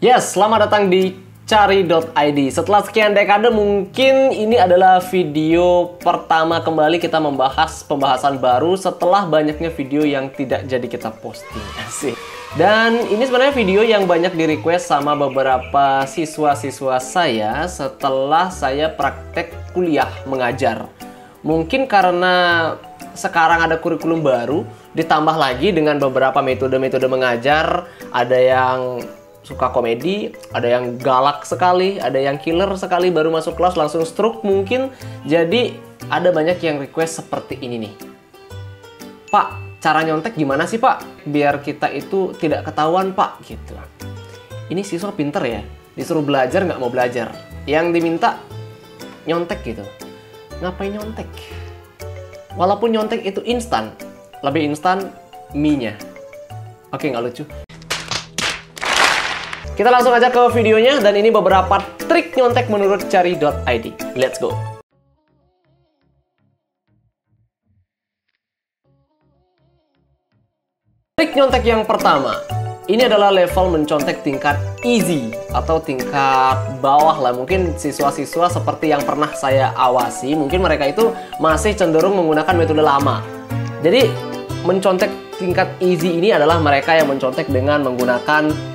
Yes, selamat datang di Cari.id. Setelah sekian dekade, mungkin ini adalah video pertama kembali kita membahas pembahasan baru setelah banyaknya video yang tidak jadi kita posting. Asik. Dan ini sebenarnya video yang banyak di-request sama beberapa siswa-siswa saya setelah saya praktek kuliah mengajar. Mungkin karena sekarang ada kurikulum baru, ditambah lagi dengan beberapa metode-metode mengajar, ada yang suka komedi, ada yang galak sekali, ada yang killer sekali, baru masuk kelas langsung stroke mungkin. Jadi ada banyak yang request seperti ini nih. Pak, cara nyontek gimana sih Pak? Biar kita itu tidak ketahuan Pak, gitu. Ini siswa pinter ya, disuruh belajar nggak mau belajar. Yang diminta nyontek gitu. Ngapain nyontek? Walaupun nyontek itu instan, lebih instan mie-nya. Oke, nggak lucu. Kita langsung aja ke videonya, dan ini beberapa trik nyontek menurut Cari.id. Let's go! Trik nyontek yang pertama, ini adalah level mencontek tingkat easy atau tingkat bawah lah. Mungkin siswa-siswa seperti yang pernah saya awasi, mungkin mereka itu masih cenderung menggunakan metode lama. Jadi mencontek tingkat easy ini adalah mereka yang mencontek dengan menggunakan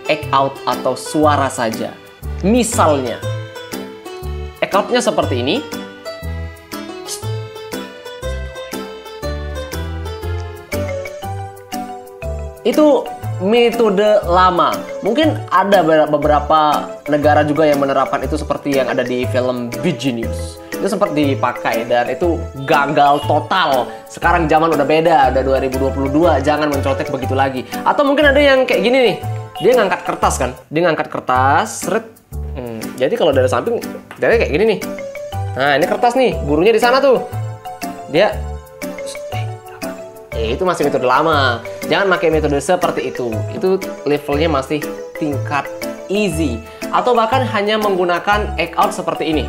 act out atau suara saja. Misalnya, act out-nya seperti ini. Itu metode lama. Mungkin ada beberapa negara juga yang menerapkan itu seperti yang ada di film Bee Genius. Itu sempat dipakai dan itu gagal total. Sekarang zaman udah beda, udah 2022, jangan mencontek begitu lagi. Atau mungkin ada yang kayak gini nih. Dia ngangkat kertas kan, dia ngangkat kertas, seret. Jadi kalau dari samping, dari kayak gini nih. Nah ini kertas nih, gurunya di sana tuh. Dia, itu masih metode lama. Jangan pakai metode seperti itu. Itu levelnya masih tingkat easy. Atau bahkan hanya menggunakan act out seperti ini.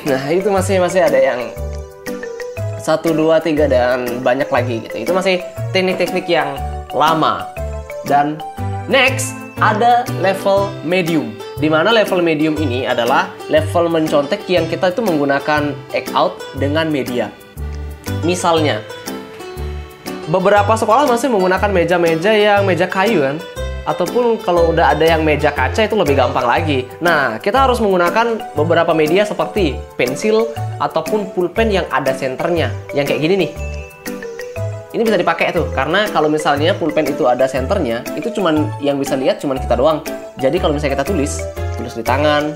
Nah itu masih ada yang 1, 2, 3 dan banyak lagi gitu. Itu masih teknik-teknik yang lama. Dan next ada level medium. Dimana level medium ini adalah level mencontek yang kita itu menggunakan act out dengan media. Misalnya, beberapa sekolah masih menggunakan meja-meja yang meja kayu kan. Ataupun kalau udah ada yang meja kaca itu lebih gampang lagi. Nah, kita harus menggunakan beberapa media seperti pensil ataupun pulpen yang ada senternya. Yang kayak gini nih. Ini bisa dipakai tuh, karena kalau misalnya pulpen itu ada senternya, itu cuman yang bisa lihat cuman kita doang. Jadi kalau misalnya kita tulis di tangan,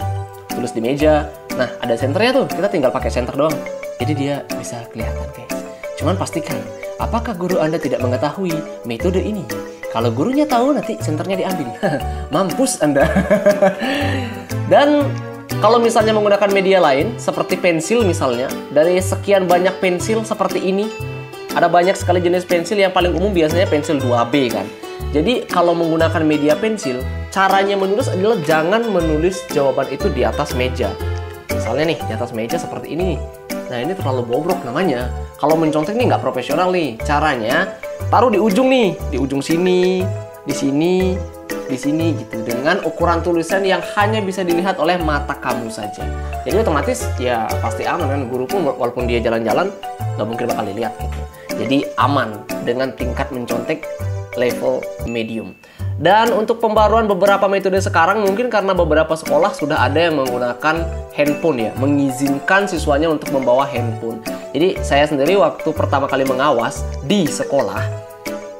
tulis di meja, nah ada senternya tuh, kita tinggal pakai senter doang. Jadi dia bisa kelihatan guys. Cuman pastikan, apakah guru Anda tidak mengetahui metode ini? Kalau gurunya tahu, nanti senternya diambil. Mampus Anda. Dan kalau misalnya menggunakan media lain, seperti pensil misalnya, dari sekian banyak pensil seperti ini, ada banyak sekali jenis pensil. Yang paling umum biasanya pensil 2B kan. Jadi kalau menggunakan media pensil, caranya menulis adalah jangan menulis jawaban itu di atas meja. Misalnya nih, di atas meja seperti ini nih. Nah ini terlalu bobrok namanya. Kalau mencontek nih nggak profesional nih. Caranya taruh di ujung nih, di ujung sini, di sini gitu, dengan ukuran tulisan yang hanya bisa dilihat oleh mata kamu saja. Jadi otomatis ya pasti aman kan, guru pun walaupun dia jalan-jalan nggak mungkin bakal dilihat gitu. Jadi aman dengan tingkat mencontek level medium. Dan untuk pembaruan beberapa metode sekarang, mungkin karena beberapa sekolah sudah ada yang menggunakan handphone ya, mengizinkan siswanya untuk membawa handphone. Jadi saya sendiri waktu pertama kali mengawas di sekolah,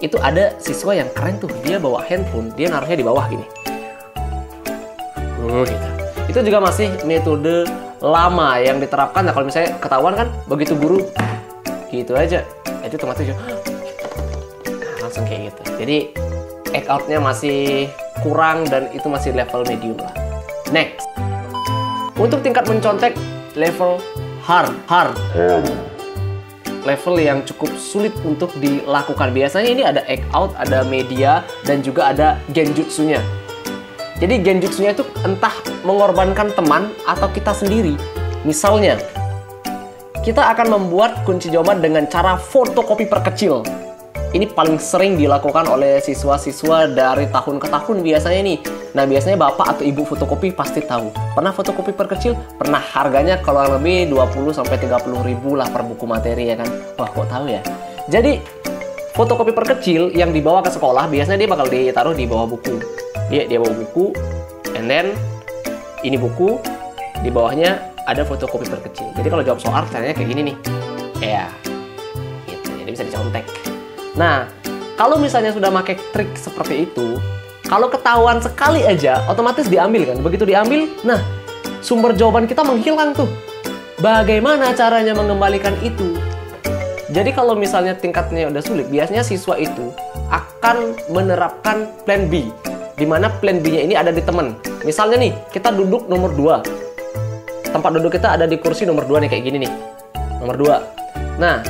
itu ada siswa yang keren tuh, dia bawa handphone, dia naruhnya di bawah gini. Gitu. Itu juga masih metode lama yang diterapkan. Nah kalau misalnya ketahuan kan, begitu guru gitu aja, itu otomatis langsung kayak gitu. Jadi act out-nya masih kurang dan itu masih level medium lah. Next, untuk tingkat mencontek level hard. Level yang cukup sulit untuk dilakukan. Biasanya ini ada act out, ada media, dan juga ada genjutsunya. Jadi genjutsunya itu entah mengorbankan teman atau kita sendiri. Misalnya, kita akan membuat kunci jawaban dengan cara fotokopi perkecil. Ini paling sering dilakukan oleh siswa-siswa dari tahun ke tahun biasanya nih. Nah, biasanya bapak atau ibu fotokopi pasti tahu. Pernah fotokopi perkecil? Pernah. Harganya kalau lebih 20-30 ribu lah per buku materi ya kan. Wah, kok tahu ya? Jadi, fotokopi perkecil yang dibawa ke sekolah biasanya dia bakal ditaruh di bawah buku. Dia bawa buku, and then ini buku, di bawahnya ada fotokopi perkecil. Jadi kalau jawab soal caranya kayak gini nih. Ya, gitu. Jadi bisa dicontek. Nah, kalau misalnya sudah pakai trik seperti itu, kalau ketahuan sekali aja, otomatis diambil kan. Begitu diambil, nah, sumber jawaban kita menghilang tuh. Bagaimana caranya mengembalikan itu? Jadi kalau misalnya tingkatnya udah sulit, biasanya siswa itu akan menerapkan plan B. Di mana plan B-nya ini ada di teman. Misalnya nih, kita duduk nomor 2. Tempat duduk kita ada di kursi nomor 2 nih, kayak gini nih. Nomor 2. Nah,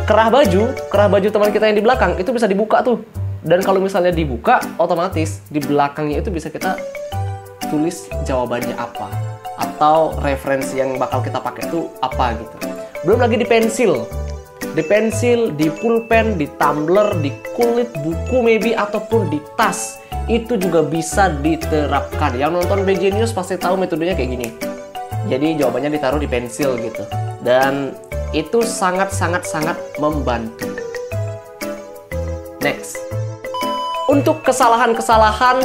kerah baju teman kita yang di belakang itu bisa dibuka tuh. Dan kalau misalnya dibuka, otomatis di belakangnya itu bisa kita tulis jawabannya apa. Atau referensi yang bakal kita pakai itu apa gitu. Belum lagi di pensil. Di pensil, di pulpen, di tumbler, di kulit buku maybe, ataupun di tas. Itu juga bisa diterapkan. Yang nonton BJ News pasti tahu metodenya kayak gini. Jadi jawabannya ditaruh di pensil gitu. Dan itu sangat membantu. Next. Untuk kesalahan-kesalahan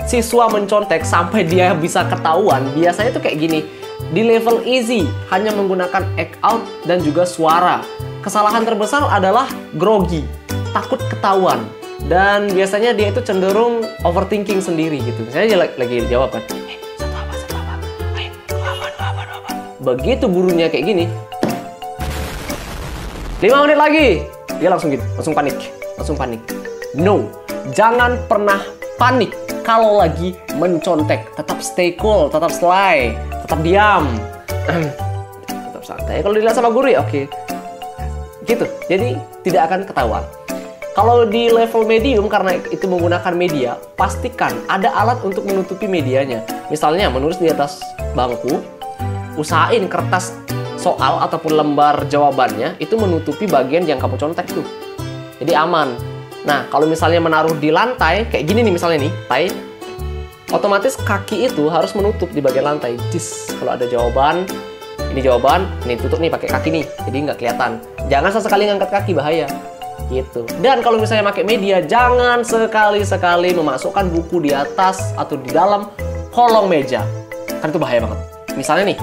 siswa mencontek sampai dia bisa ketahuan, biasanya tuh kayak gini. Di level easy, hanya menggunakan act out dan juga suara. Kesalahan terbesar adalah grogi, takut ketahuan. Dan biasanya dia itu cenderung overthinking sendiri gitu. Misalnya dia lagi jawab kan, satu apa, ayo, apa. Begitu gurunya kayak gini, 5 menit lagi, dia langsung gitu, langsung panik. No, jangan pernah panik kalau lagi mencontek. Tetap stay cool, tetap sly, tetap diam, tetap santai. Kalau dilihat sama guru ya oke. Gitu, jadi tidak akan ketahuan. Kalau di level medium, karena itu menggunakan media, pastikan ada alat untuk menutupi medianya. Misalnya menulis di atas bangku, usahain kertas soal ataupun lembar jawabannya itu menutupi bagian yang kamu contek tuh. Jadi aman. Nah, kalau misalnya menaruh di lantai, kayak gini nih misalnya nih, otomatis kaki itu harus menutup di bagian lantai. Kalau ada jawaban, ini tutup nih pakai kaki nih, jadi nggak kelihatan. Jangan sesekali ngangkat kaki, bahaya. Gitu. Dan kalau misalnya pakai media, jangan sekali-sekali memasukkan buku di atas atau di dalam kolong meja. Kan itu bahaya banget. Misalnya nih,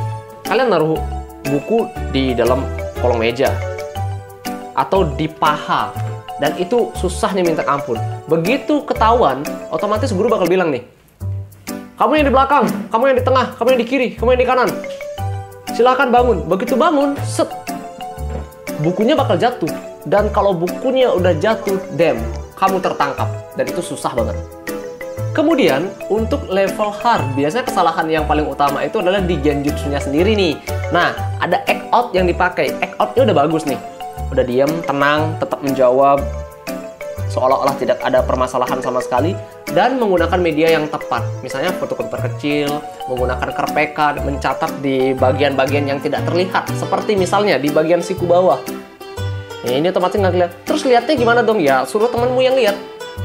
kalian naruh buku di dalam kolong meja atau di paha, dan itu susahnya minta ampun. Begitu ketahuan, otomatis guru bakal bilang nih, kamu yang di belakang, kamu yang di tengah, kamu yang di kiri, kamu yang di kanan, silakan bangun. Begitu bangun, set, bukunya bakal jatuh. Dan kalau bukunya udah jatuh, kamu tertangkap. Dan itu susah banget. Kemudian, untuk level hard, biasanya kesalahan yang paling utama itu adalah di genjutsunya sendiri nih. Nah, ada act out yang dipakai. Act outnya udah bagus nih. Udah diam, tenang, tetap menjawab. Seolah-olah tidak ada permasalahan sama sekali. Dan menggunakan media yang tepat. Misalnya fotokopi kecil, menggunakan kerpekan, mencatat di bagian-bagian yang tidak terlihat. Seperti misalnya di bagian siku bawah. Ya, ini otomatis nggak lihat. Terus lihatnya gimana dong? Ya, suruh temenmu yang lihat.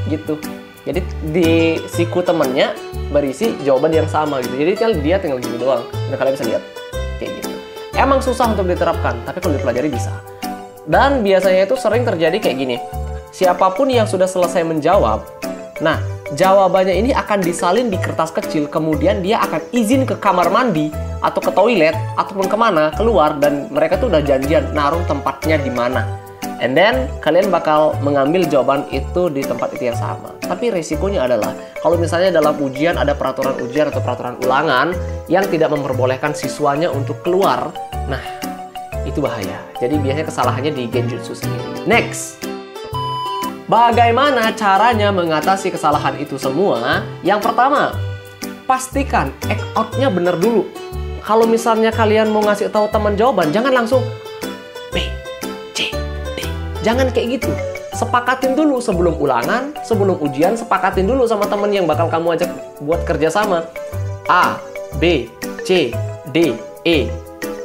Gitu. Jadi di siku temennya berisi jawaban yang sama gitu. Jadi dia tinggal gini doang. Dan kalian bisa lihat. Kayak gitu. Emang susah untuk diterapkan, tapi kalau dipelajari bisa. Dan biasanya itu sering terjadi kayak gini. Siapapun yang sudah selesai menjawab, nah, jawabannya ini akan disalin di kertas kecil, kemudian dia akan izin ke kamar mandi, atau ke toilet, ataupun kemana, keluar, dan mereka tuh udah janjian naruh tempatnya di mana. And then, kalian bakal mengambil jawaban itu di tempat itu yang sama. Tapi resikonya adalah, kalau misalnya dalam ujian ada peraturan ujian atau peraturan ulangan yang tidak memperbolehkan siswanya untuk keluar, nah, itu bahaya. Jadi biasanya kesalahannya di genjutsu sendiri. Next! Bagaimana caranya mengatasi kesalahan itu semua? Yang pertama, pastikan act out-nya bener dulu. Kalau misalnya kalian mau ngasih tahu teman jawaban, jangan langsung B, C, D. Jangan kayak gitu. Sepakatin dulu sebelum ulangan, sebelum ujian, sepakatin dulu sama teman yang bakal kamu ajak buat kerjasama. A, B, C, D, E.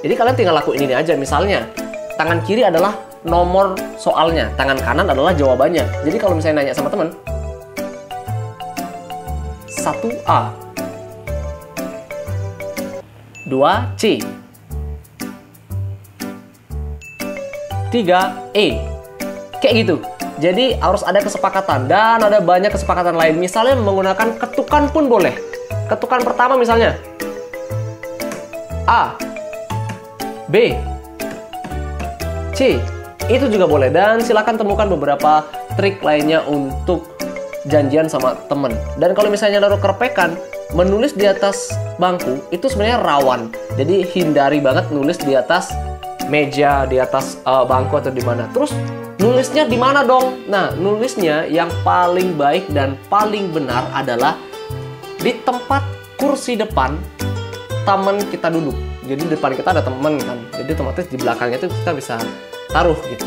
Jadi kalian tinggal lakuin ini aja. Misalnya, tangan kiri adalah nomor soalnya, tangan kanan adalah jawabannya. Jadi kalau misalnya nanya sama teman, 1A, 2C, 3E, kayak gitu. Jadi harus ada kesepakatan dan ada banyak kesepakatan lain. Misalnya menggunakan ketukan pun boleh. Ketukan pertama misalnya A, B, C, itu juga boleh. Dan silakan temukan beberapa trik lainnya untuk janjian sama temen. Dan kalau misalnya naruh kerpekan, menulis di atas bangku itu sebenarnya rawan. Jadi hindari banget nulis di atas meja, di atas bangku atau di mana. Terus nulisnya di mana dong? Nah, nulisnya yang paling baik dan paling benar adalah di tempat kursi depan teman kita duduk. Jadi di depan kita ada teman kan. Jadi otomatis di belakangnya itu kita bisa taruh gitu.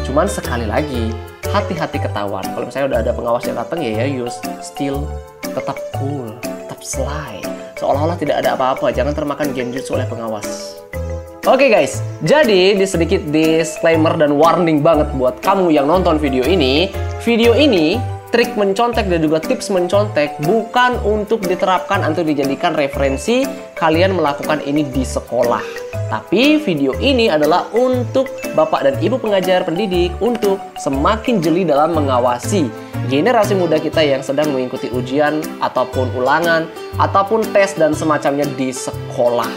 Cuman sekali lagi, hati-hati ketahuan. Kalau misalnya udah ada pengawas yang datang, ya use still, tetap cool, tetap sly. Seolah-olah tidak ada apa-apa, jangan termakan genjutsu oleh pengawas. Oke guys, jadi sedikit disclaimer dan warning banget buat kamu yang nonton video ini. Video ini, trik mencontek dan juga tips mencontek bukan untuk diterapkan atau dijadikan referensi kalian melakukan ini di sekolah. Tapi video ini adalah untuk Bapak dan Ibu pengajar pendidik untuk semakin jeli dalam mengawasi generasi muda kita yang sedang mengikuti ujian ataupun ulangan ataupun tes dan semacamnya di sekolah.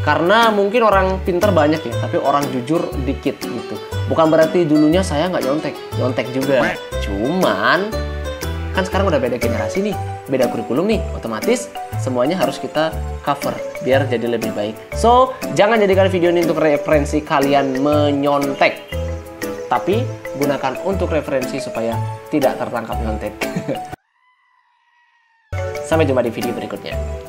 Karena mungkin orang pintar banyak ya, tapi orang jujur dikit gitu. Bukan berarti dulunya saya nggak nyontek, nyontek juga. Cuman, kan sekarang udah beda generasi nih, beda kurikulum nih. Otomatis semuanya harus kita cover biar jadi lebih baik. So, jangan jadikan video ini untuk referensi kalian menyontek. Tapi, gunakan untuk referensi supaya tidak tertangkap nyontek. Sampai jumpa di video berikutnya.